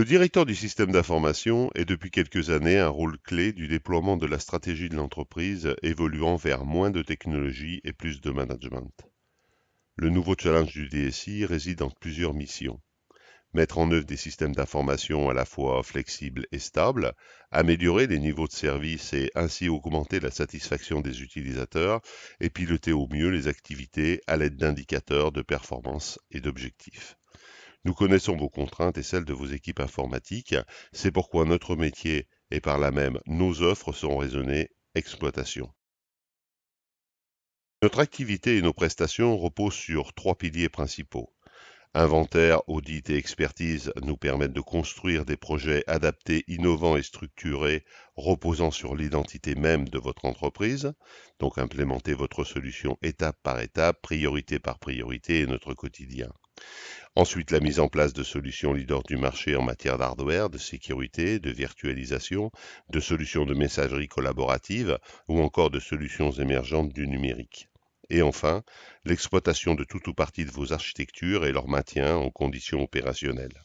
Le directeur du système d'information est depuis quelques années un rôle clé du déploiement de la stratégie de l'entreprise évoluant vers moins de technologie et plus de management. Le nouveau challenge du DSI réside dans plusieurs missions. Mettre en œuvre des systèmes d'information à la fois flexibles et stables, améliorer les niveaux de service et ainsi augmenter la satisfaction des utilisateurs et piloter au mieux les activités à l'aide d'indicateurs de performance et d'objectifs. Nous connaissons vos contraintes et celles de vos équipes informatiques, c'est pourquoi notre métier et par là même nos offres sont raisonnées exploitation. Notre activité et nos prestations reposent sur 3 piliers principaux. Inventaire, audit et expertise nous permettent de construire des projets adaptés, innovants et structurés, reposant sur l'identité même de votre entreprise. Donc implémenter votre solution étape par étape, priorité par priorité est notre quotidien. Ensuite, la mise en place de solutions leaders du marché en matière d'hardware, de sécurité, de virtualisation, de solutions de messagerie collaborative ou encore de solutions émergentes du numérique. Et enfin, l'exploitation de tout ou partie de vos architectures et leur maintien en conditions opérationnelles.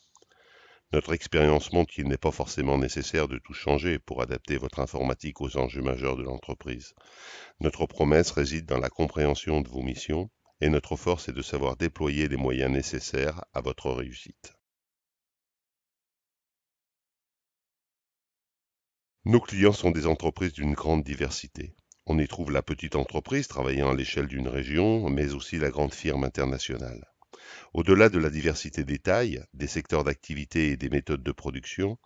Notre expérience montre qu'il n'est pas forcément nécessaire de tout changer pour adapter votre informatique aux enjeux majeurs de l'entreprise. Notre promesse réside dans la compréhension de vos missions et notre force est de savoir déployer les moyens nécessaires à votre réussite. Nos clients sont des entreprises d'une grande diversité. On y trouve la petite entreprise travaillant à l'échelle d'une région, mais aussi la grande firme internationale. Au-delà de la diversité des tailles, des secteurs d'activité et des méthodes de production,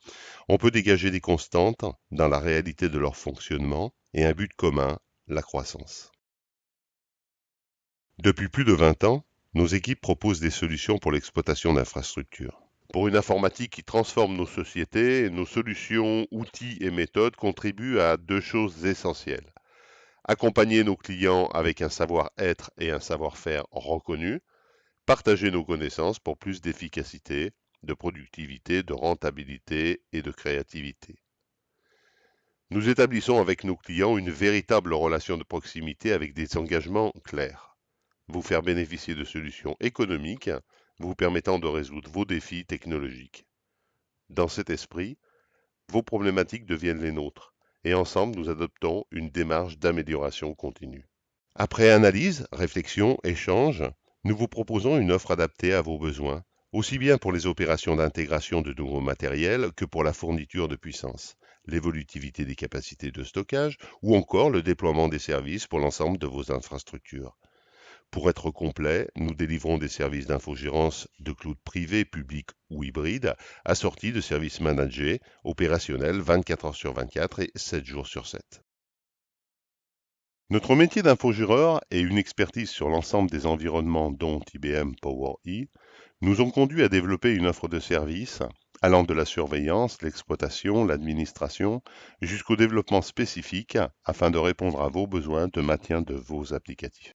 on peut dégager des constantes dans la réalité de leur fonctionnement et un but commun, la croissance. Depuis plus de 20 ans, nos équipes proposent des solutions pour l'exploitation d'infrastructures. Pour une informatique qui transforme nos sociétés, nos solutions, outils et méthodes contribuent à 2 choses essentielles. Accompagner nos clients avec un savoir-être et un savoir-faire reconnus, partager nos connaissances pour plus d'efficacité, de productivité, de rentabilité et de créativité. Nous établissons avec nos clients une véritable relation de proximité avec des engagements clairs. Vous faire bénéficier de solutions économiques vous permettant de résoudre vos défis technologiques. Dans cet esprit, vos problématiques deviennent les nôtres et ensemble nous adoptons une démarche d'amélioration continue. Après analyse, réflexion, échange, nous vous proposons une offre adaptée à vos besoins, aussi bien pour les opérations d'intégration de nouveaux matériels que pour la fourniture de puissance, l'évolutivité des capacités de stockage ou encore le déploiement des services pour l'ensemble de vos infrastructures. Pour être complet, nous délivrons des services d'infogérance de cloud privé, public ou hybride, assortis de services managés, opérationnels 24 heures sur 24 et 7 jours sur 7. Notre métier d'infogéreur et une expertise sur l'ensemble des environnements dont IBM PowerE nous ont conduits à développer une offre de services allant de la surveillance, l'exploitation, l'administration, jusqu'au développement spécifique afin de répondre à vos besoins de maintien de vos applicatifs.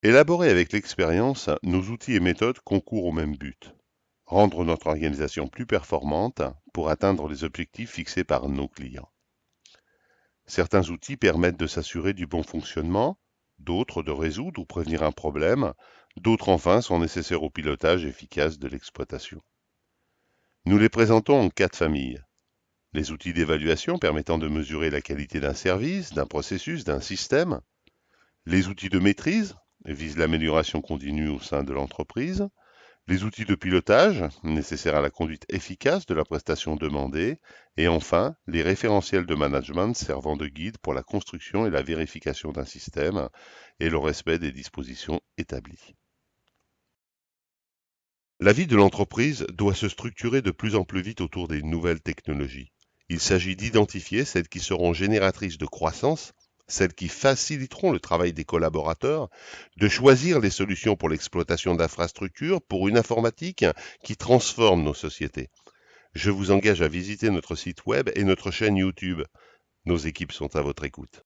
Élaborés avec l'expérience, nos outils et méthodes concourent au même but, rendre notre organisation plus performante pour atteindre les objectifs fixés par nos clients. Certains outils permettent de s'assurer du bon fonctionnement, d'autres de résoudre ou prévenir un problème, d'autres enfin sont nécessaires au pilotage efficace de l'exploitation. Nous les présentons en 4 familles. Les outils d'évaluation permettant de mesurer la qualité d'un service, d'un processus, d'un système. Les outils de maîtrise visent l'amélioration continue au sein de l'entreprise. Les outils de pilotage, nécessaires à la conduite efficace de la prestation demandée, et enfin, les référentiels de management servant de guide pour la construction et la vérification d'un système et le respect des dispositions établies. La vie de l'entreprise doit se structurer de plus en plus vite autour des nouvelles technologies. Il s'agit d'identifier celles qui seront génératrices de croissance, celles qui faciliteront le travail des collaborateurs, de choisir les solutions pour l'exploitation d'infrastructures, pour une informatique qui transforme nos sociétés. Je vous engage à visiter notre site web et notre chaîne YouTube. Nos équipes sont à votre écoute.